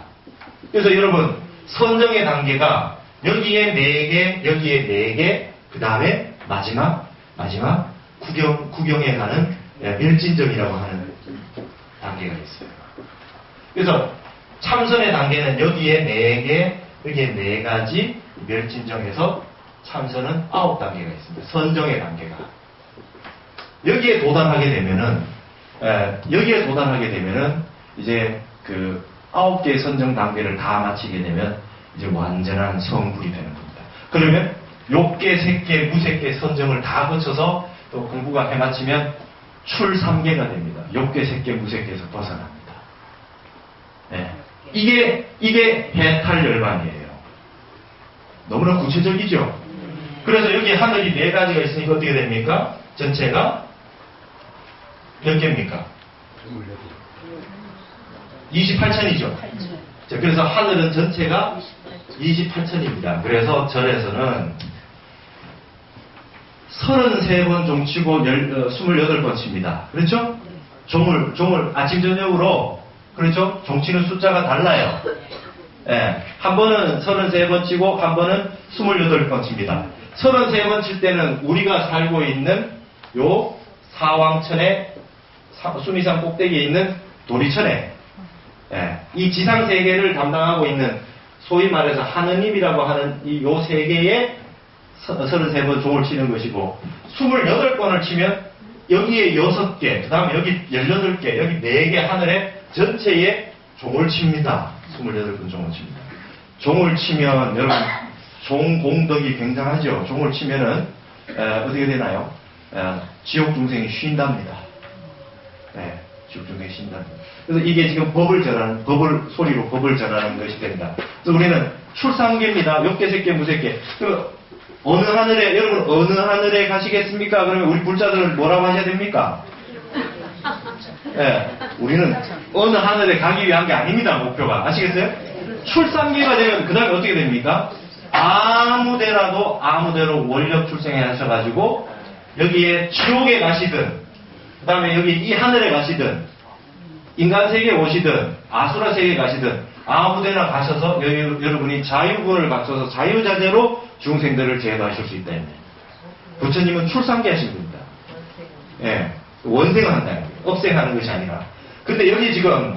그래서 여러분 선정의 단계가 여기에 4개, 여기에 4개, 그 다음에 마지막 구경에 가는 멸진정이라고 하는 단계가 있어요. 그래서 참선의 단계는 여기에 4개, 여기에 4가지 멸진정에서 참선은 9단계가 있습니다. 선정의 단계가. 여기에 도달하게 되면은 이제 그 9개의 선정 단계를 다 마치게 되면 이제 완전한 성불이 되는 겁니다. 그러면 욕계, 색계, 무색계 선정을 다 거쳐서 또 공부가 해마치면 출삼계가 됩니다. 욕계, 색계, 무색계에서 벗어납니다. 네. 이게 해탈열반이에요. 너무나 구체적이죠? 그래서 여기 하늘이 4가지가 있으니까 어떻게 됩니까? 전체가 몇 개입니까? 28천이죠. 그래서 하늘은 전체가 28천입니다. 그래서 절에서는 33번 종치고 28번 칩니다. 그렇죠? 종을 아침 저녁으로 그렇죠? 종치는 숫자가 달라요. 예, 한 번은 33번 치고 한 번은 28번 칩니다. 33번 칠 때는 우리가 살고 있는 요 사왕천의 수미산 꼭대기에 있는 도리천에 이 지상 세계를 담당하고 있는 소위 말해서 하느님이라고 하는 이 요 세계에 33번 종을 치는 것이고 28번을 치면 여기에 6개, 그 다음에 여기 18개, 여기 4개 하늘에 전체에 종을 칩니다. 28번 종을 칩니다. 종을 치면 여러분 종 공덕이 굉장하죠. 종을 치면은 어떻게 되나요? 지옥 중생이 쉰답니다. 네, 지옥 중생이 쉰답니다. 그래서 이게 지금 소리로 법을 전하는 것이 됩니다. 그래서 우리는 출상계입니다. 욕계, 색계, 무색계. 어느 하늘에, 여러분, 어느 하늘에 가시겠습니까? 그러면 우리 불자들은 뭐라고 하셔야 됩니까? 네, 우리는 어느 하늘에 가기 위한 게 아닙니다, 목표가. 아시겠어요? 출상계가 되면, 그 다음에 어떻게 됩니까? 아무데라도 아무데로 원력 출생해 하셔가지고, 여기에 지옥에 가시든, 그 다음에 여기 이 하늘에 가시든, 인간 세계에 오시든, 아수라 세계에 가시든, 아무데나 가셔서 여러분이 자유분을 갖춰서 자유자재로 중생들을 제도하실 수 있다. 부처님은 출상계 하신 분입니다. 예, 원생한다. 업생하는 것이 아니라. 근데 여기 지금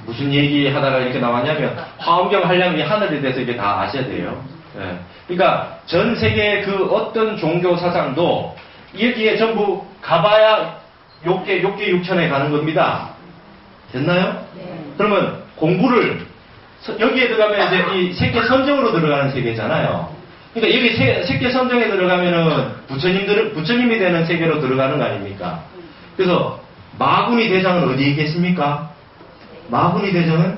무슨 얘기 하다가 이렇게 나왔냐면 화엄경 하려면 이 하늘에 대해서 이게 다 아셔야 돼요. 예. 그러니까 전 세계 그 어떤 종교 사상도 여기에 전부 가봐야 욕계 6천에 가는 겁니다. 됐나요? 네. 그러면 공부를 여기에 들어가면 이제 이 색계 선정으로 들어가는 세계잖아요. 그러니까 여기 색계 선정에 들어가면은 부처님이 되는 세계로 들어가는 거 아닙니까? 그래서 마구니 대장은 어디에 있겠습니까? 마구니 대장은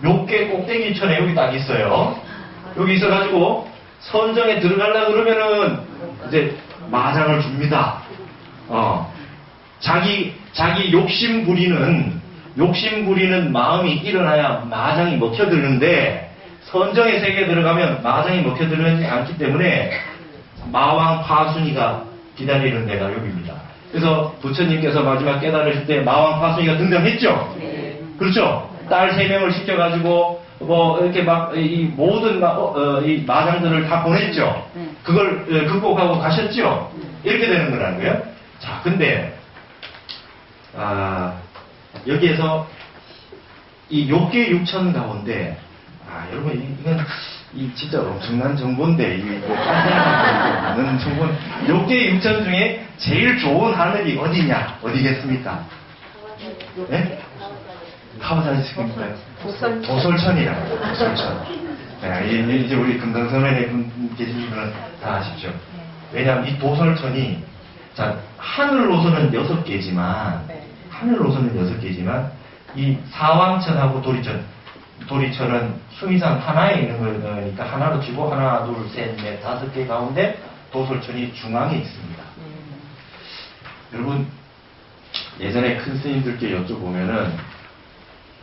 욕계 꼭대기천에 여기 딱 있어요. 여기 있어가지고 선정에 들어가려고 그러면은 이제 마장을 줍니다. 자기 욕심 부리는 마음이 일어나야 마장이 먹혀드는데 선정의 세계에 들어가면 마장이 먹혀들지 않기 때문에 마왕 파순이가 기다리는 데가 여기입니다. 그래서 부처님께서 마지막 깨달으실 때 마왕 파순이가 등장했죠? 네. 그렇죠? 딸 3명을 시켜가지고 뭐 이렇게 막 이 모든 이 마장들을 다 보냈죠. 그걸 극복하고 가셨죠. 이렇게 되는 거라는 거예요. 자, 근데 여기에서 이 욕계 6천 가운데 여러분 이건 진짜 엄청난 정보인데 이거 많은 정보는 욕계 6천 중에 제일 좋은 하늘이 어디냐? 어디겠습니까? 네? 타워자리스입니까? 도솔천이라고. 도솔천. 네, 이제 우리 금강선언에 계신 분은 다 아십시오. 왜냐하면 이 도솔천이 자 하늘로서는 6개지만 이 사왕천하고 도리천은 수미산 하나에 있는 거니까 하나로 치고 하나, 둘, 셋, 넷, 5개 가운데 도솔천이 중앙에 있습니다. 여러분 예전에 큰 스님들께 여쭤보면은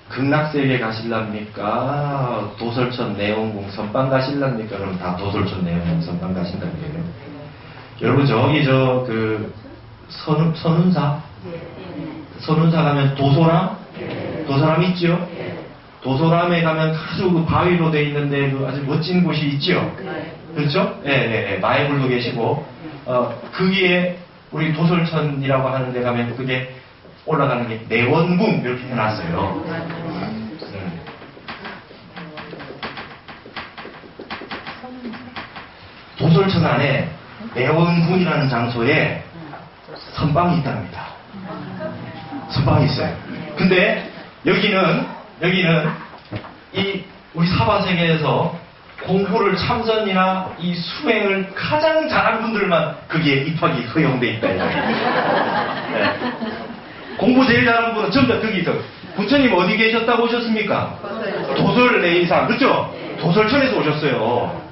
극락세계 가실랍니까? 도솔천 내원궁 선방 가실랍니까? 그럼 다 도솔천 내원궁 선방 가신다는 거예요. 여러분 저기 선운사 가면 도소람 있죠? 도소람에 가면 아주 그 바위로 돼 있는데 아주 멋진 곳이 있죠? 그렇죠? 예. 마애불도 계시고 거기에 우리 도솔천이라고 하는 데 가면 그게 올라가는 게 내원궁 이렇게 해놨어요. 도솔천 안에 내원궁이라는 장소에 선방이 있답니다. 선방이 있어요. 근데 여기는 이 우리 사바세계에서 공부를 참선이나 이 수행을 가장 잘한 분들만 거기에 입학이 허용돼 있다. 네. 공부 제일 잘하는 분은 전부 다 거기 있어. 부처님 어디 계셨다고 오셨습니까? 도솔 내이상, 그렇죠? 도솔천에서 오셨어요.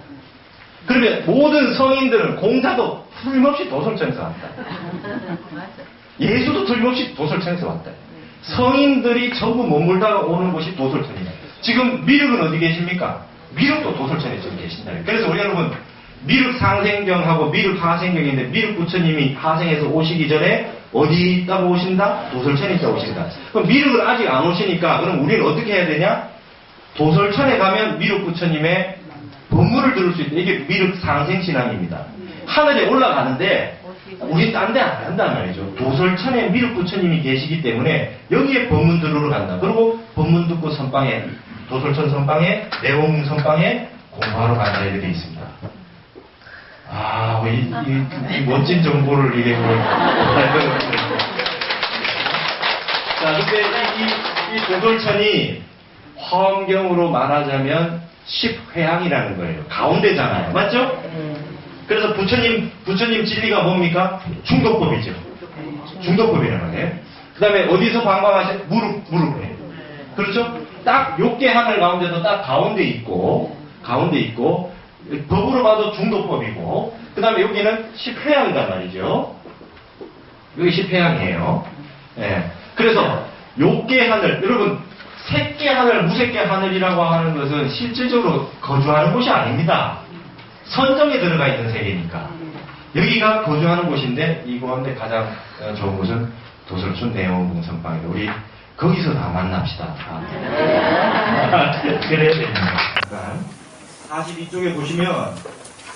그러면 모든 성인들은 공자도 틀림없이 도솔천에서 왔다. 예수도 틀림없이 도솔천에서 왔다. 성인들이 전부 머물다가 오는 곳이 도솔천이다. 지금 미륵은 어디 계십니까? 미륵도 도솔천에 지금 계신다. 그래서 우리 여러분 미륵 상생경하고 미륵 하생경인데 미륵 부처님이 하생해서 오시기 전에 어디 있다고 오신다? 도솔천에 있다고 오신다. 그럼 미륵을 아직 안 오시니까 그럼 우리는 어떻게 해야 되냐? 도솔천에 가면 미륵 부처님의 법문을 들을 수 있다. 이게 미륵 상생신앙입니다. 하늘에 올라가는데 우리 딴 데 안 간단 말이죠. 도솔천에 미륵 부처님이 계시기 때문에 여기에 법문 들으러 간다. 그리고 법문 듣고 선방에 도솔천 선방에 내원궁 선방에 공부하러 간다 이렇게 되어 있습니다. 이 멋진 정보를 이게 자, 근데 이 도솔천이 화엄경으로 말하자면 10회향이라는 거예요. 가운데잖아요. 맞죠? 그래서 부처님 진리가 뭡니까? 중도법이죠. 중도법이라는 거예요. 그 다음에 어디서 방광하세요? 무릎에. 그렇죠? 딱 욕계 하늘 가운데도 딱 가운데 있고, 법으로 봐도 중도법이고, 그 다음에 여기는 10회향이단 말이죠. 여기 10회향이에요. 예. 그래서 욕계 하늘, 여러분, 색계 하늘, 무색계 하늘이라고 하는 것은 실질적으로 거주하는 곳이 아닙니다. 선정에 들어가 있는 세계니까. 여기가 거주하는 곳인데, 이 가운데 가장 좋은 곳은 도솔천 내원궁 선방이다. 우리 거기서 다 만납시다. 그래야 됩니다. 42쪽에 보시면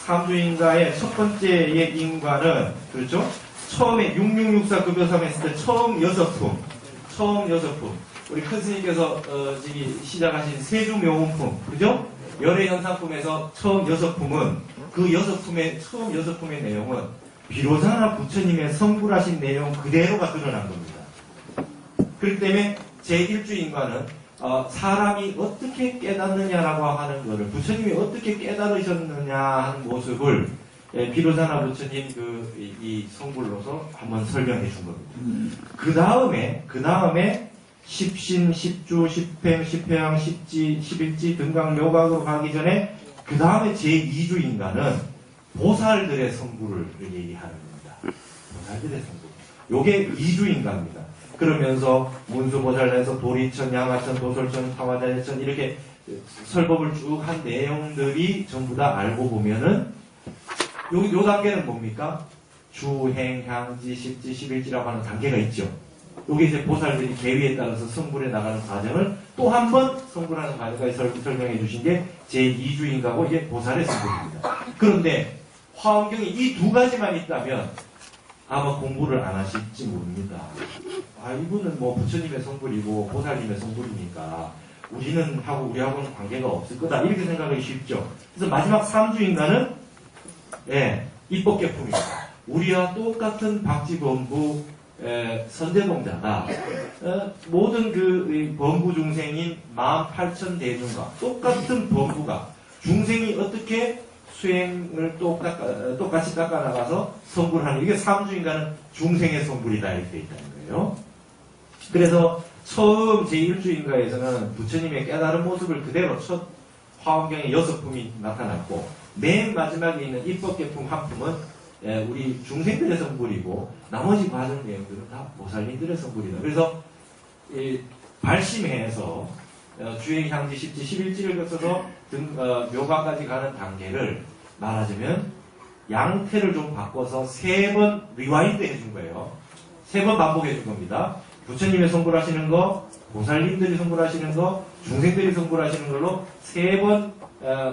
삼주인가의 첫 번째의 인과는 그렇죠? 처음에 6664급여삼 했을 때 처음 6품. 우리 큰 스님께서 시작하신 세주명운품, 그죠? 열애현상품에서 처음 6품은 그 6품의 처음 6품의 내용은 비로자나 부처님의 성불하신 내용 그대로가 드러난 겁니다. 그렇기 때문에 제1주인과는 사람이 어떻게 깨닫느냐라고 하는 것을 부처님이 어떻게 깨달으셨느냐 하는 모습을 비로자나 부처님 이 성불로서 한번 설명해 준 겁니다. 그 다음에 십신, 십주, 십행, 십회양, 십지, 십일지 등강 묘각으로 가기 전에 그 다음에 제2주인과는 보살들의 성불을 얘기하는 겁니다. 보살들의 성불. 요게 2주인과입니다. 그러면서 문수보살에서 도리천, 양화천, 도솔천, 타화자리천 이렇게 설법을 쭉 한 내용들이 전부 다 알고 보면은 요 단계는 뭡니까? 주행, 향지, 십지, 십일지라고 하는 단계가 있죠. 요게 이제 보살들이 계위에 따라서 성불해 나가는 과정을 또 한 번 성불하는 과정까지 설명해 주신 게 제2주인가고 이게 보살의 성불입니다. 그런데 화엄경이 이 두 가지만 있다면 아마 공부를 안 하실지 모릅니다. 아, 이분은 뭐 부처님의 성불이고 보살님의 성불이니까 우리하고는 관계가 없을 거다. 이렇게 생각하기 쉽죠. 그래서 마지막 3주인가는 입법계품입니다. 우리와 똑같은 박쥐범부 선제동자가 모든 그 범부 중생인 18,000대중과 똑같은 범부가 중생이 어떻게 수행을 똑같이 깎아나가서 성불하는 이게 3주인가는 중생의 성불이다 이렇게 되어 있다는 거예요. 그래서 처음 제1주인가에서는 부처님의 깨달은 모습을 그대로 첫 화엄경의 6품이 나타났고 맨 마지막에 있는 입법계품 한 품은 우리 중생들의 성불이고 나머지 과정 내용들은 다 보살님들의 성불이다. 그래서 발심해서 주행향지 10지 11지를 거쳐서 묘가까지 가는 단계를 말하자면 양태를 좀 바꿔서 3번 리와인드 해준 거예요. 3번 반복해 준 겁니다. 부처님의 성불하시는 거, 보살님들이 성불하시는 거, 중생들이 성불하시는 걸로 3번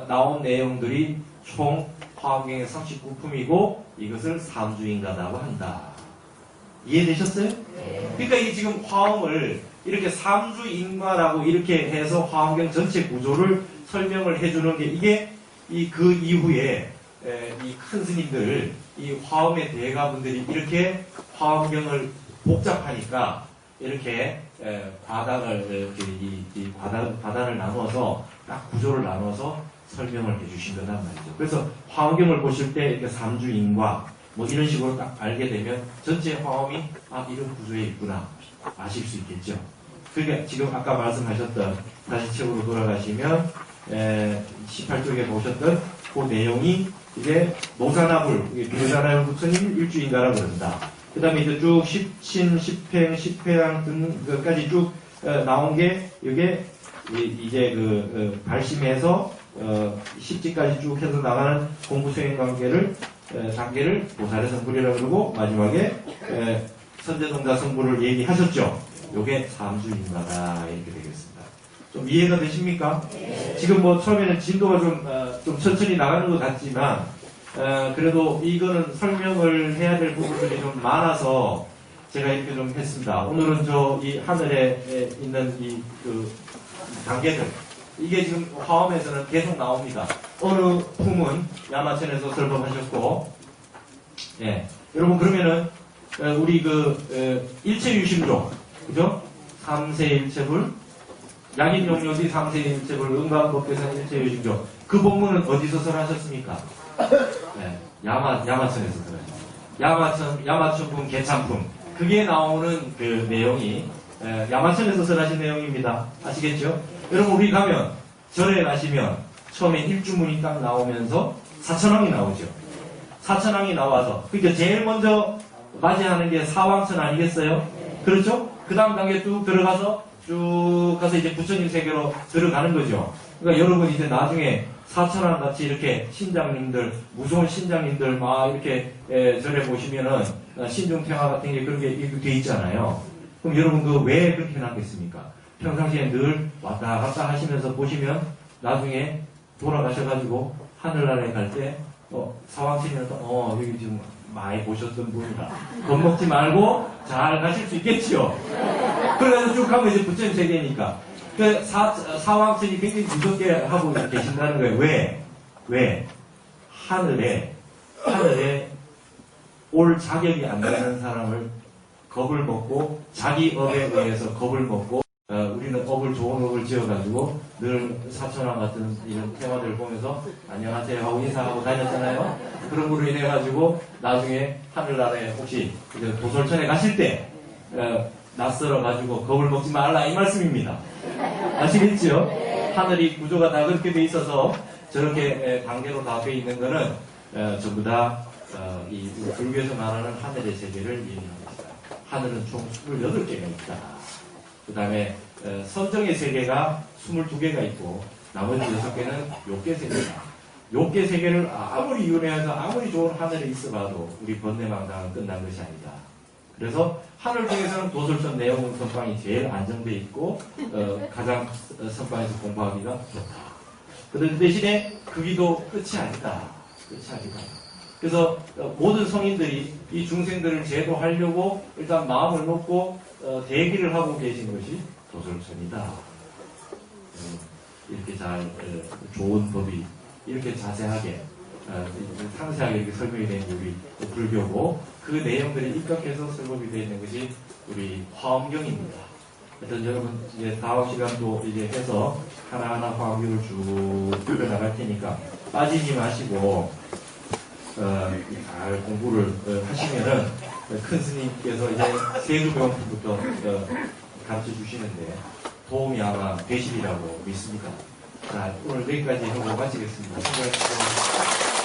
나온 내용들이 총 화엄경의 39품이고 이것을 삼주인가라고 한다. 이해되셨어요? 네. 그러니까 이게 지금 화엄을 이렇게 삼주인가라고 이렇게 해서 화엄경 전체 구조를 설명을 해주는 게 이게 그 이후에 이 큰 스님들, 이 화엄의 대가분들이 이렇게 화엄경을 복잡하니까 이렇게 과단을 나누어서 딱 구조를 나누어서 설명을 해주신 거란 말이죠. 그래서 화엄경을 보실 때 이렇게 삼주인과 뭐 이런 식으로 딱 알게 되면 전체 화엄이 이런 구조에 있구나 아실 수 있겠죠. 그러니까 지금 아까 말씀하셨던 다시 책으로 돌아가시면 18쪽에 보셨던 그 내용이 이제 노사나불 비로자나용 부처님 일주인가라고 그런다. 그 다음에 이제 쭉 십신, 십행, 십회양 등까지 쭉 나온 게 이게 이제 발심해서 10지까지 쭉 해서 나가는 공부 수행 단계를 보살의 성불이라고 그러고 마지막에 선제동자 성불을 얘기하셨죠. 요게 삼주인가다 이렇게 되겠습니다. 좀 이해가 되십니까? 네. 지금 뭐 처음에는 진도가 좀 천천히 나가는 것 같지만 그래도 이거는 설명을 해야 될 부분들이 좀 많아서 제가 이렇게 좀 했습니다. 오늘은 이 하늘에 있는 단계들 이게 지금 화엄에서는 계속 나옵니다. 어느 품은 야마천에서 설법하셨고, 여러분 그러면은 우리 일체유심종, 그죠? 3세 일체불, 약인용료지 3세 일체불, 은광법계산 일체유심종. 그 본문은 어디서 설하셨습니까? 야마천에서 설하셨습니다. 야마천품, 개참품. 그게 나오는 그 내용이 야마천에서 설하신 내용입니다. 아시겠죠? 여러분 우리 가면 절에 가시면 처음에 일주문이 딱 나오면서 사천왕이 나오죠. 사천왕이 나와서 그러니까 제일 먼저 맞이하는 게 사왕천 아니겠어요? 그렇죠? 그 다음 단계 쭉 들어가서 쭉 가서 이제 부처님 세계로 들어가는 거죠. 그러니까 여러분 이제 나중에 사천왕 같이 이렇게 신장님들, 무서운 신장님들 막 이렇게 절에 보시면은 신중탱화 같은 게 그런 게 돼 있잖아요. 그럼 여러분 왜 그렇게 해놨겠습니까? 평상시에 늘 왔다 갔다 하시면서 보시면 나중에 돌아가셔가지고 하늘나라에 갈 때 사왕신이라도 여기 지금 많이 보셨던 분이다. 겁먹지 말고 잘 가실 수 있겠지요. 그래가지고 쭉 가면 이제 부처님 세계니까 그 사왕신이 굉장히 무섭게 하고 계신다는 거예요. 왜? 하늘에 올 자격이 안 되는 사람을 겁을 먹고 자기 업에 의해서 겁을 먹고 우리는 좋은 업을 지어가지고 늘 사천왕 같은 이런 테마들을 보면서 안녕하세요 하고 인사하고 다녔잖아요. 그런 거로 인해가지고 나중에 하늘나라에 혹시 도솔천에 가실 때 낯설어가지고 겁을 먹지 말라 이 말씀입니다. 아시겠죠? 하늘이 구조가 다 그렇게 돼 있어서 저렇게 단계로 다 돼 있는 거는 전부 다 이 불교에서 말하는 하늘의 세계를 얘기합니다. 하늘은 총 28개가 있다. 그 다음에 선정의 세계가 22개가 있고 나머지 6개는 욕계 세계다. 욕계 세계를 아무리 윤회해서 아무리 좋은 하늘에 있어봐도 우리 번뇌망상은 끝난 것이 아니다. 그래서 하늘 중에서는 도솔선 내용 선방이 제일 안정돼 있고 가장 선방에서 공부하기가 좋다. 그런데 대신에 거기도 끝이 아니다. 끝이 아니다. 그래서 모든 성인들이 이 중생들을 제도하려고 일단 마음을 놓고 대기를 하고 계신 것이 도솔선이다. 이렇게 잘 좋은 법이 이렇게 자세하게 상세하게 이렇게 설명이 된 법이 불교고 그 내용들이 입각해서 설법이 되어 있는 것이 우리 화엄경입니다. 하여튼 여러분 이제 다음 시간도 이제 해서 하나하나 화엄경을 쭉 읽어나갈 테니까 빠지지 마시고 잘 공부를 하시면은 큰 스님께서 이제 세두병부터 가르쳐 주시는데 도움이 아마 되시리라고 믿습니다. 자, 오늘 여기까지 하고 마치겠습니다. 수고하셨습니다.